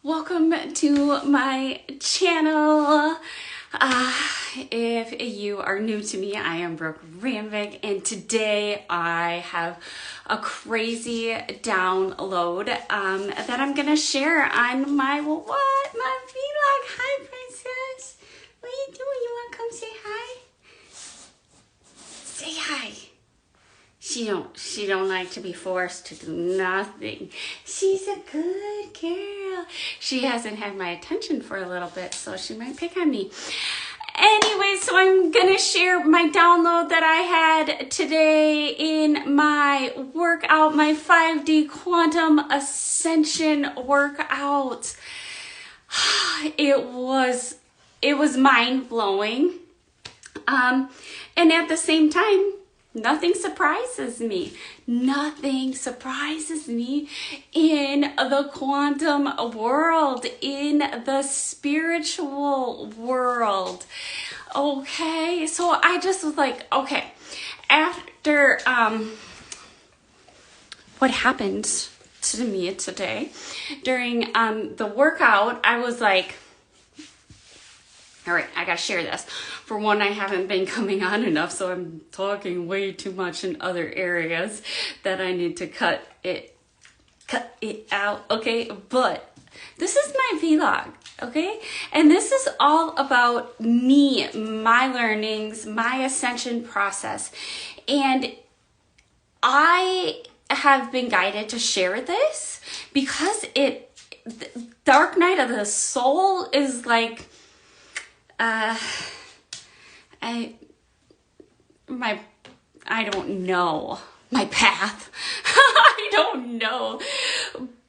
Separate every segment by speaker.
Speaker 1: Welcome to my channel. If you are new to me, I am Brooke Ranvik, and today I have a crazy download that I'm gonna share on my vlog. Hi, princess. What are you doing? You wanna come say hi? Say hi. She don't like to be forced to do nothing. She's a good girl. She hasn't had my attention for a little bit, so she might pick on me. Anyway, so I'm gonna share my download that I had today in my workout, my 5D Quantum Ascension workout. It was mind-blowing. And at the same time, nothing surprises me. Nothing surprises me in the quantum world, in the spiritual world. Okay, so I just was like, okay, after what happened to me today during the workout, I was like, all right, I gotta share this. For one, I haven't been coming on enough, so I'm talking way too much in other areas that I need to cut it out, okay? But this is my vlog, okay? And this is all about me, my learnings, my ascension process. And I have been guided to share this because the dark night of the soul is like, I don't know my path. I don't know.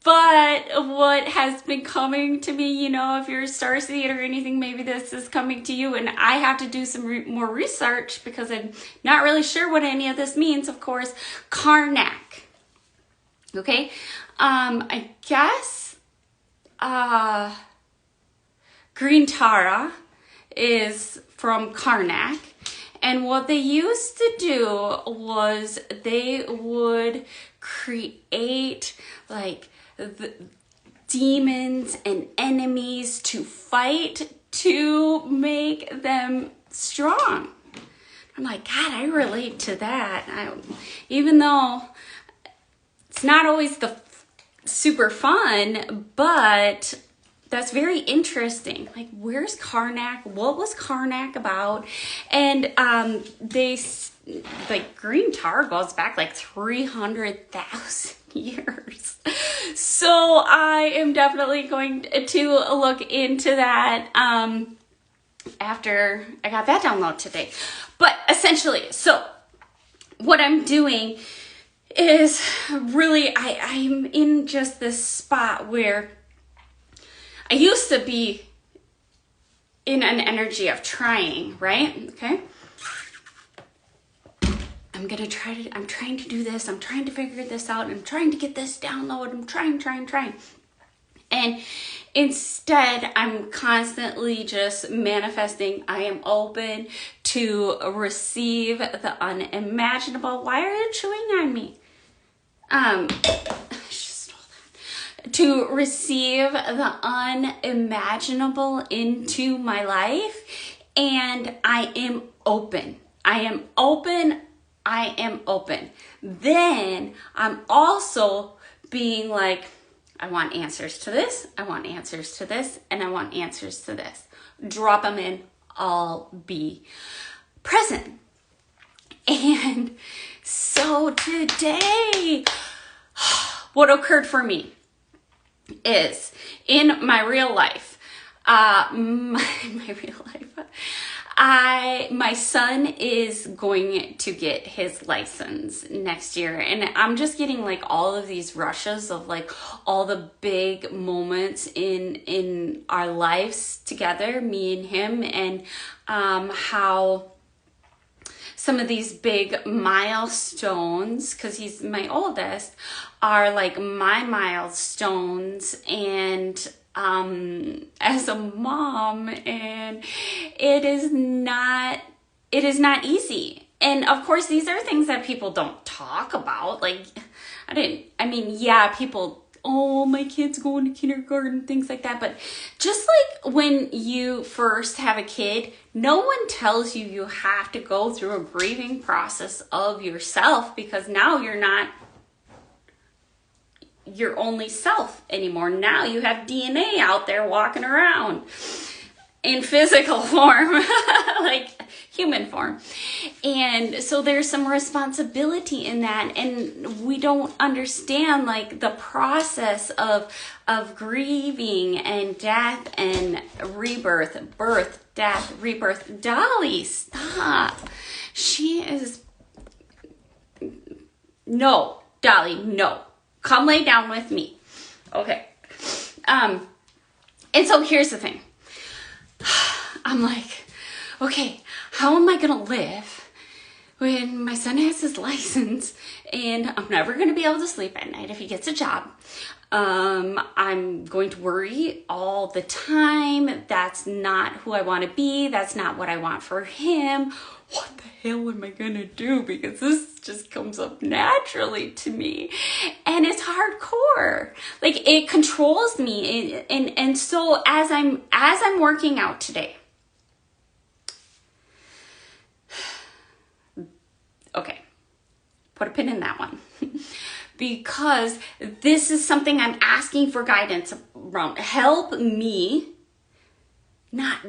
Speaker 1: But what has been coming to me, you know, if you're a starseed or anything, maybe this is coming to you, and I have to do some more research because I'm not really sure what any of this means. Of course, Karnak. Okay. I guess, Green Tara is from Karnak, and what they used to do was they would create like the demons and enemies to fight to make them strong. I'm like, God, I relate to that. Even though it's not always the super fun, but that's very interesting. Like, where's Karnak? What was Karnak about? And like, Green Tar goes back like 300,000 years. So I am definitely going to look into that after I got that download today. But essentially, so what I'm doing is really, I'm in just this spot where I used to be in an energy of trying, right? Okay. I'm trying to do this. I'm trying to figure this out. I'm trying to get this download. I'm trying. And instead, I'm constantly just manifesting. I am open to receive the unimaginable. Why are you chewing on me? To receive the unimaginable into my life, and I am open. Then I'm also being like, I want answers to this, I want answers to this, and I want answers to this. Drop them in, I'll be present. And so today, what occurred for me is in my real life, my son is going to get his license next year, and I'm just getting like all of these rushes of like all the big moments in our lives together, me and him, and how some of these big milestones, because he's my oldest, are like my milestones, and as a mom, and it is not easy. And of course, these are things that people don't talk about. Like, yeah, people oh, my kid's going to kindergarten, things like that. But just like when you first have a kid, no one tells you you have to go through a grieving process of yourself, because now you're not your only self anymore. Now you have DNA out there walking around in physical form, like human form. And so there's some responsibility in that, and we don't understand like the process of grieving and death and rebirth, birth, death, rebirth. Dolly, stop. She is, no, Dolly, no. Come lay down with me. Okay. And so here's the thing. I'm like, okay, how am I going to live when my son has his license and I'm never going to be able to sleep at night if he gets a job? I'm going to worry all the time. That's not who I want to be. That's not what I want for him. What the hell am I going to do? Because this just comes up naturally to me. And it's hardcore. Like, it controls me. And so as I'm working out today, okay, put a pin in that one. Because this is something I'm asking for guidance around. Help me not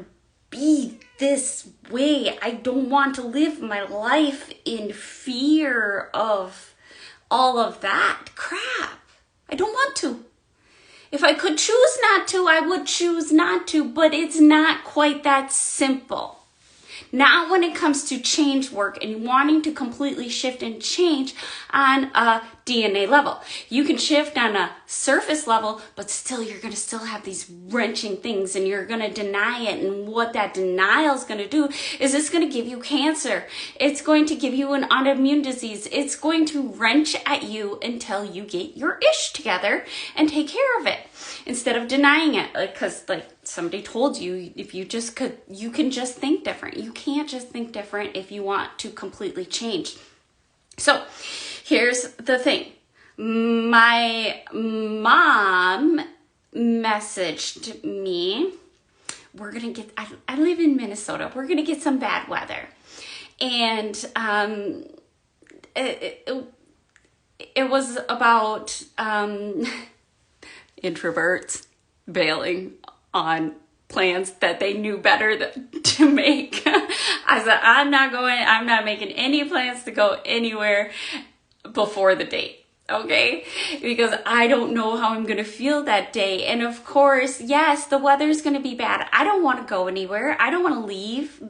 Speaker 1: be this way. I don't want to live my life in fear of all of that crap. I don't want to. If I could choose not to, I would choose not to, but it's not quite that simple. Not when it comes to change work and wanting to completely shift and change on a DNA level. You can shift on a surface level, but still you're going to still have these wrenching things and you're going to deny it. And what that denial is going to do is it's going to give you cancer. It's going to give you an autoimmune disease. It's going to wrench at you until you get your ish together and take care of it instead of denying it. Because like somebody told you, if you just could, you can just think different. You can't just think different if you want to completely change. So here's the thing. My mom messaged me. We're going to get, I live in Minnesota. We're going to get some bad weather. And it was about introverts bailing on plans that they knew better to make. I said, I'm not making any plans to go anywhere before the date. Okay? Because I don't know how I'm going to feel that day. And of course, yes, the weather's going to be bad. I don't want to go anywhere. I don't want to leave.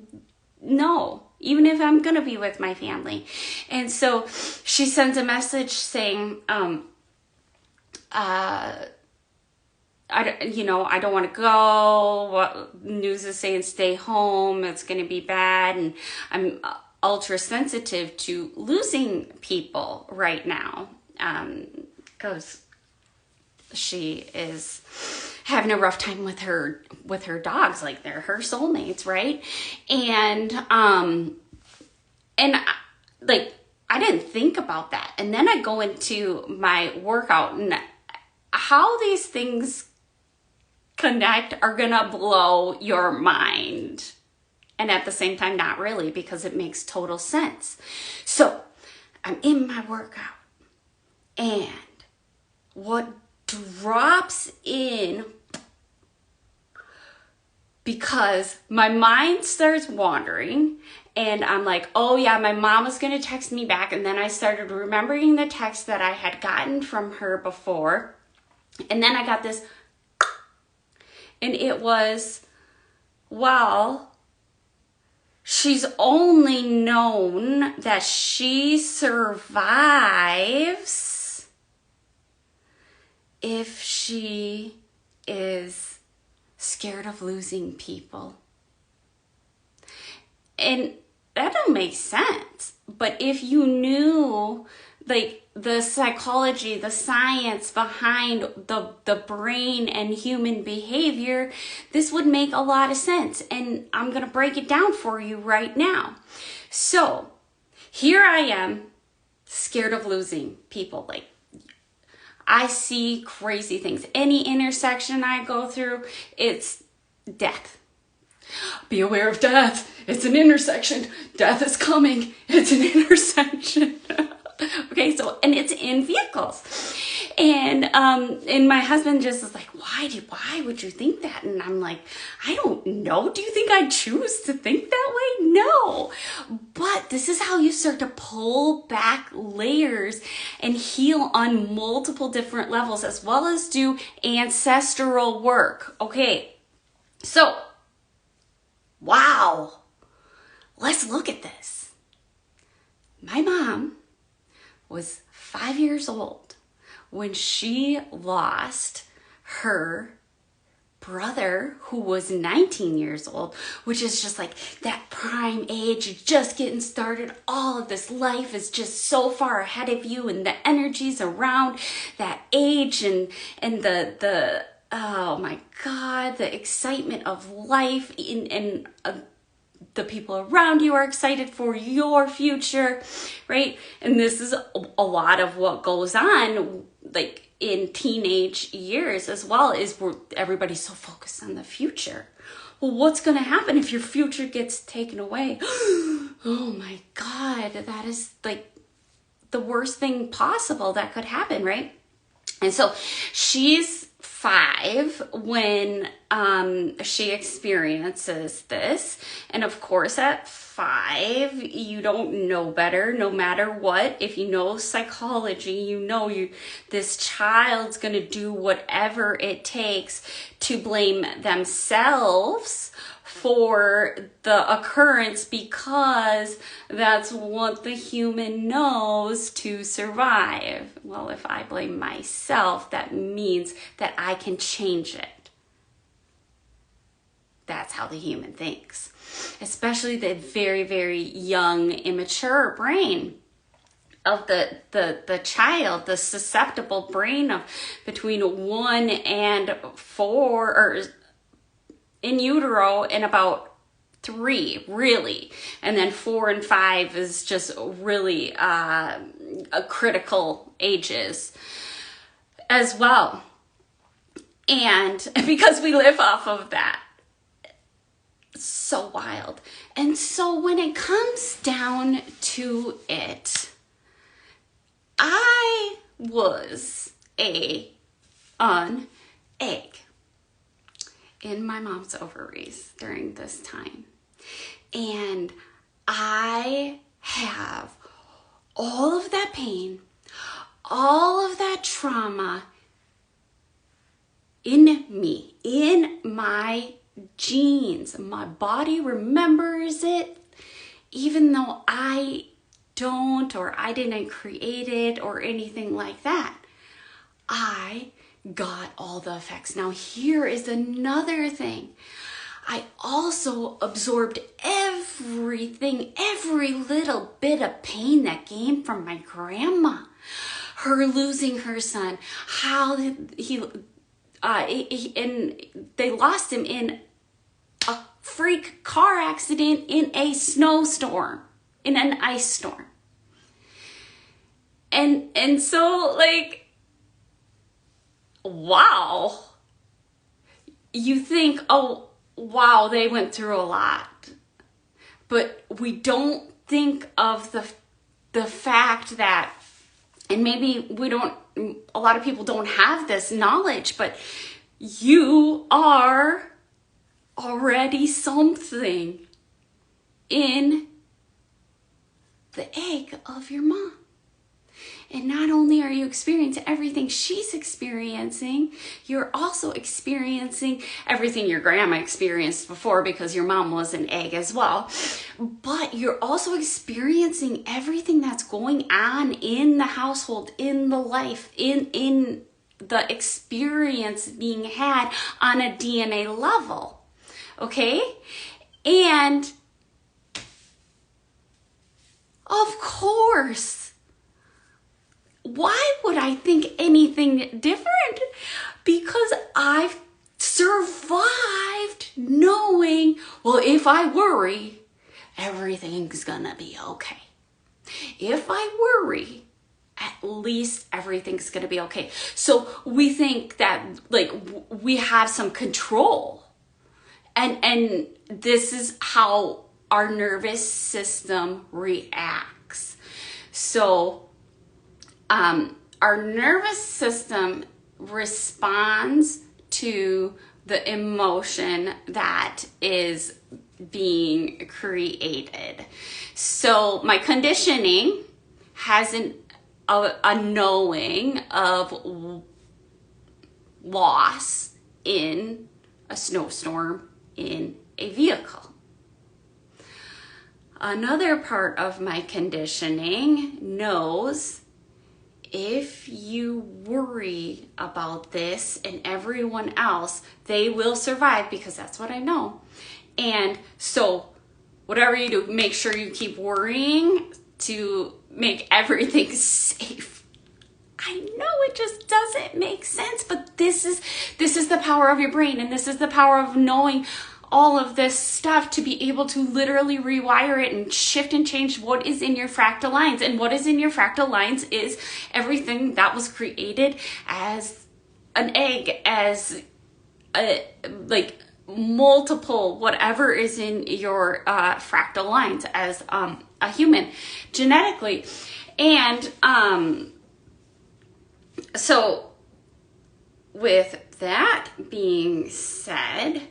Speaker 1: No, even if I'm going to be with my family. And so she sends a message saying, I don't want to go. What news is saying stay home. It's going to be bad. And I'm ultra sensitive to losing people right now. Because she is having a rough time with her dogs. Like they're her soulmates. Right. And like, I didn't think about that. And then I go into my workout and how these things connect are gonna blow your mind. And at the same time, not really, because it makes total sense. So I'm in my workout and what drops in, because my mind starts wandering and I'm like, oh yeah, my mom was gonna text me back. And then I started remembering the text that I had gotten from her before. And then I got this, and it was, well, she's only known that she survives if she is scared of losing people. And that don't make sense. But if you knew, like, the psychology, the science behind the brain and human behavior, this would make a lot of sense. And I'm going to break it down for you right now. So here I am, scared of losing people. Like, I see crazy things. Any intersection I go through, it's death. Be aware of death. It's an intersection. Death is coming. It's an intersection. Okay, so, and it's in vehicles. And my husband just is like, why would you think that? And I'm like, I don't know. Do you think I'd choose to think that way? No. But this is how you start to pull back layers and heal on multiple different levels, as well as do ancestral work. Okay, so, wow. Let's look at this. My mom was 5 years old when she lost her brother, who was 19 years old, which is just like that prime age. You're just getting started. All of this life is just so far ahead of you, and the energies around that age and the oh my God, the excitement of life and the people around you are excited for your future, right? And this is a lot of what goes on, like in teenage years as well, is where everybody's so focused on the future. Well, what's going to happen if your future gets taken away? Oh my God, that is like the worst thing possible that could happen, right? And so she's 5 when she experiences this. And of course, at 5, you don't know better no matter what. If you know psychology, you know this child's going to do whatever it takes to blame themselves for the occurrence, because that's what the human knows to survive. Well, if I blame myself, that means that I can change it. That's how the human thinks, especially the very, very young, immature brain of the child, the susceptible brain of between 1 and 4, or in utero, and about 3, really. And then 4 and 5 is just really a critical ages as well. And because we live off of that. So wild. And so when it comes down to it, I was an egg in my mom's ovaries during this time. And I have all of that pain, all of that trauma in me, in my genes. My body remembers it, even though I don't, or I didn't create it or anything like that. I got all the effects. Now here is another thing. I also absorbed everything, every little bit of pain that came from my grandma. Her losing her son, how and they lost him in a freak car accident in a snowstorm, in an ice storm. And so, like, wow, you think, oh, wow, they went through a lot. But we don't think of the fact that, and maybe a lot of people don't have this knowledge, but you are already something in the egg of your mom. And not only are you experiencing everything she's experiencing, you're also experiencing everything your grandma experienced before, because your mom was an egg as well. But you're also experiencing everything that's going on in the household, in the life, in the experience being had on a DNA level. Okay? And of course, why would I think anything different? Because I've survived knowing, well, if I worry, everything's gonna be okay. If I worry, at least everything's going to be okay. So we think that like we have some control, and this is how our nervous system reacts. So our nervous system responds to the emotion that is being created. So my conditioning has a knowing of loss in a snowstorm in a vehicle. Another part of my conditioning knows if you worry about this and everyone else, they will survive, because that's what I know. And so whatever you do, make sure you keep worrying to make everything safe. I know it just doesn't make sense, but this is the power of your brain, and this is the power of knowing all of this stuff to be able to literally rewire it and shift and change what is in your fractal lines. And what is in your fractal lines is everything that was created as an egg, as a, like multiple whatever is in your fractal lines as a human genetically. And so with that being said,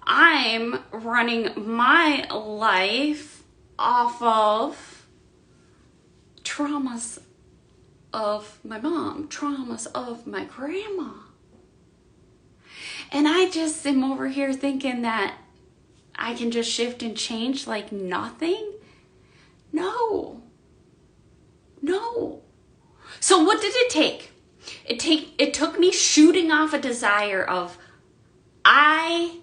Speaker 1: I'm running my life off of traumas of my mom, traumas of my grandma. And I just am over here thinking that I can just shift and change like nothing. No. So what did it take? It took me shooting off a desire of, I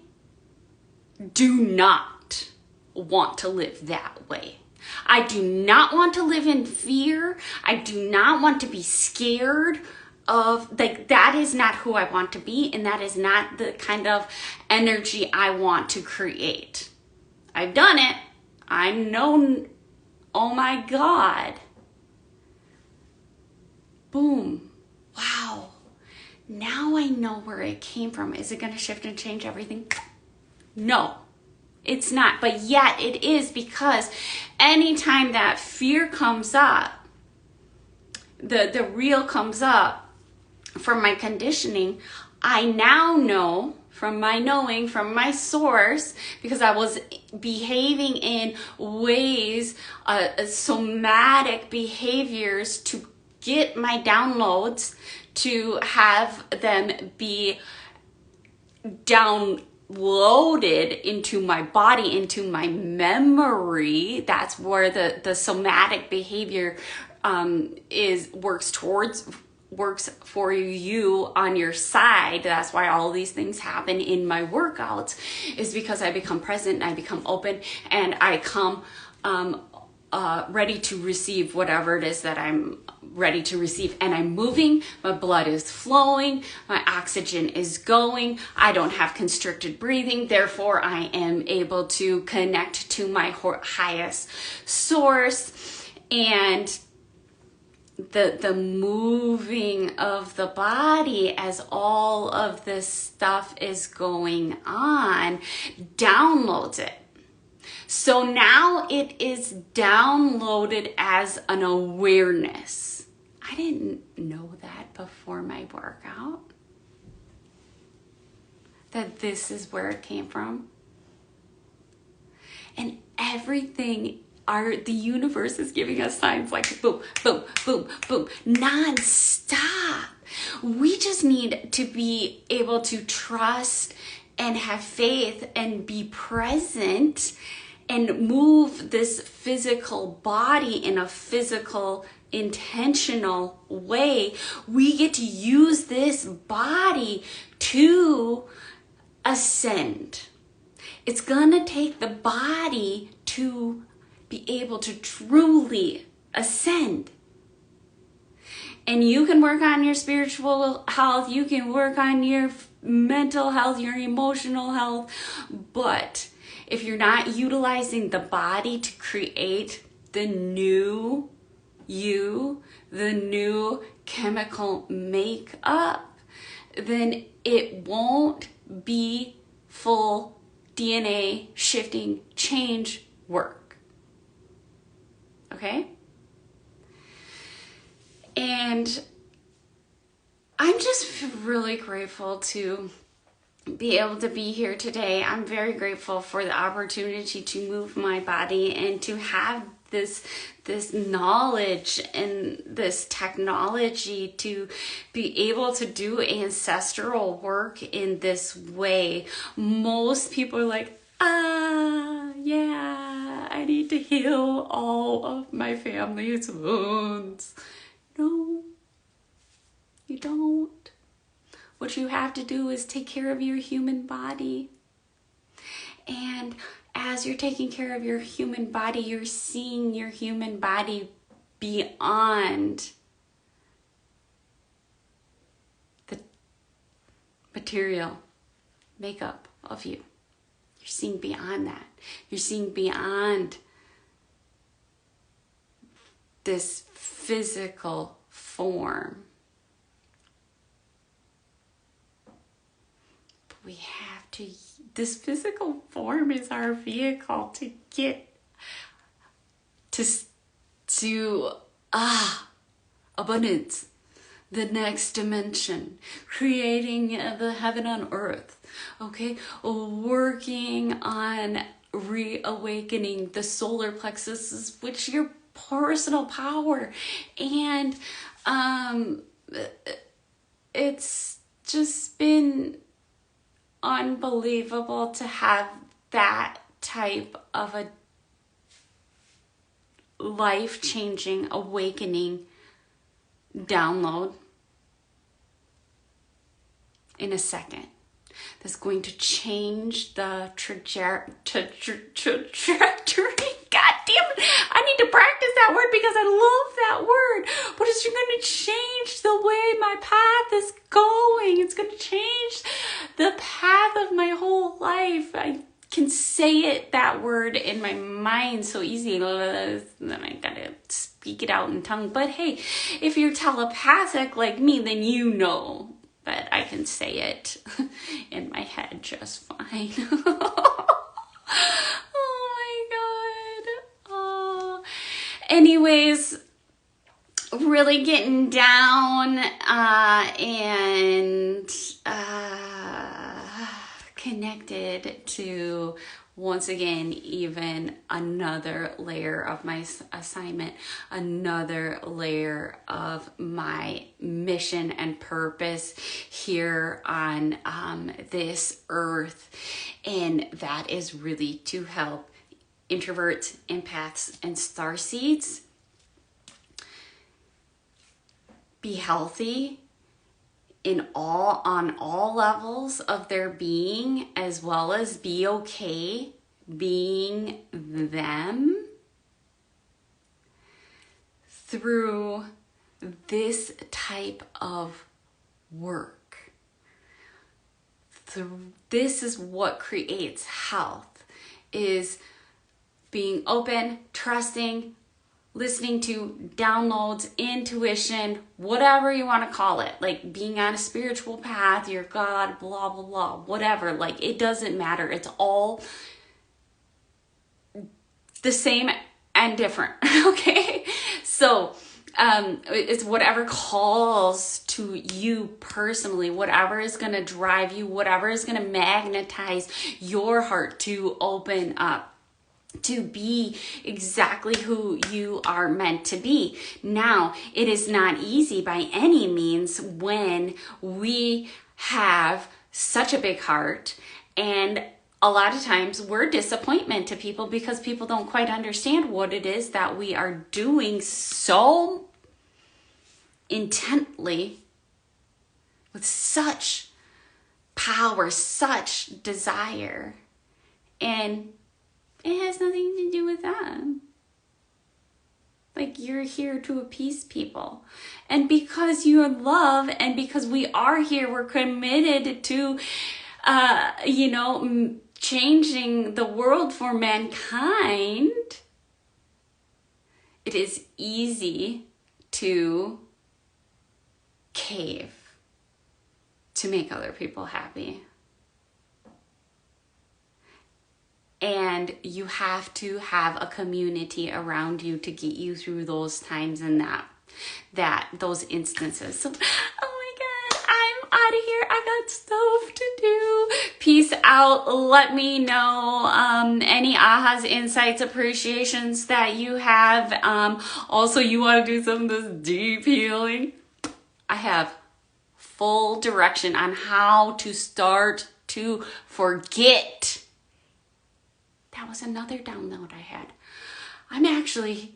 Speaker 1: do not want to live that way. I do not want to live in fear. I do not want to be scared of, like, that is not who I want to be, and that is not the kind of energy I want to create. I've done it. I know, oh my God. Boom. Wow. Now I know where it came from. Is it going to shift and change everything? No, it's not. But yet it is, because anytime that fear comes up, the real comes up from my conditioning, I now know from my knowing, from my source, because I was behaving in ways, somatic behaviors to get my downloads, to have them be downloaded into my body, into my memory. That's where the somatic behavior works for you on your side. That's why all these things happen in my workouts, is because I become present and I become open, and I come ready to receive whatever it is that I'm ready to receive. And I'm moving, my blood is flowing, my oxygen is going, I don't have constricted breathing, therefore I am able to connect to my highest source. And the moving of the body as all of this stuff is going on downloads it. So now it is downloaded as an awareness. I didn't know that before my workout, that this is where it came from. And everything, the universe is giving us signs like boom, boom, boom, boom, non-stop. We just need to be able to trust and have faith and be present and move this physical body in a physical, intentional way. We get to use this body to ascend. It's gonna take the body to be able to truly ascend. And you can work on your spiritual health, you can work on your mental health, your emotional health, but if you're not utilizing the body to create the new you the new chemical makeup, then it won't be full DNA shifting change work. Okay? And I'm just really grateful to be able to be here today. I'm very grateful for the opportunity to move my body and to have this knowledge and this technology to be able to do ancestral work in this way. Most people are like, yeah, I need to heal all of my family's wounds. No, you don't. What you have to do is take care of your human body. And as you're taking care of your human body, you're seeing your human body beyond the material makeup of you. You're seeing beyond that. You're seeing beyond this physical form. But we have to, this physical form is our vehicle to get to abundance, the next dimension, creating the heaven on earth, okay? Working on reawakening the solar plexus, which your personal power. And it's just been unbelievable to have that type of a life-changing awakening download in a second. That's going to change the trajectory. God damn it. I need to practice that word because I love that word. But it's going to change the way my path is going. It's going to change the path of my whole life. I can say it, that word, in my mind so easy. Then I gotta speak it out in tongue. But hey, if you're telepathic like me, then you know that I can say it in my head just fine. Oh my God. Oh. Anyways, really getting down and connected to, once again, even another layer of my assignment, another layer of my mission and purpose here on this earth. And that is really to help introverts, empaths, and starseeds be healthy on all levels of their being, as well as be okay being them through this type of work. This is what creates health, is being open, trusting, listening to downloads, intuition, whatever you want to call it, like being on a spiritual path, your God, blah, blah, blah, whatever. Like, it doesn't matter. It's all the same and different, okay? So it's whatever calls to you personally, whatever is going to drive you, whatever is going to magnetize your heart to open up, to be exactly who you are meant to be. Now, it is not easy by any means when we have such a big heart, and a lot of times we're disappointment to people because people don't quite understand what it is that we are doing so intently with such power, such desire. And it has nothing to do with that. Like, you're here to appease people. And because you love, and because we are here, we're committed to, changing the world for mankind. it is easy to cave to make other people happy. And you have to have a community around you to get you through those times and those instances. So, oh my God, I'm out of here. I got stuff to do. Peace out. Let me know any ahas, insights, appreciations that you have. Also, you want to do some of this deep healing? I have full direction on how to start to forget. That was another download I had. I'm actually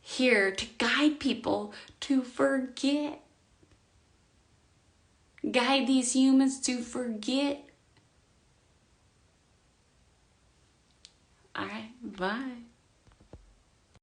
Speaker 1: here to guide people to forget. Guide these humans to forget. All right, bye.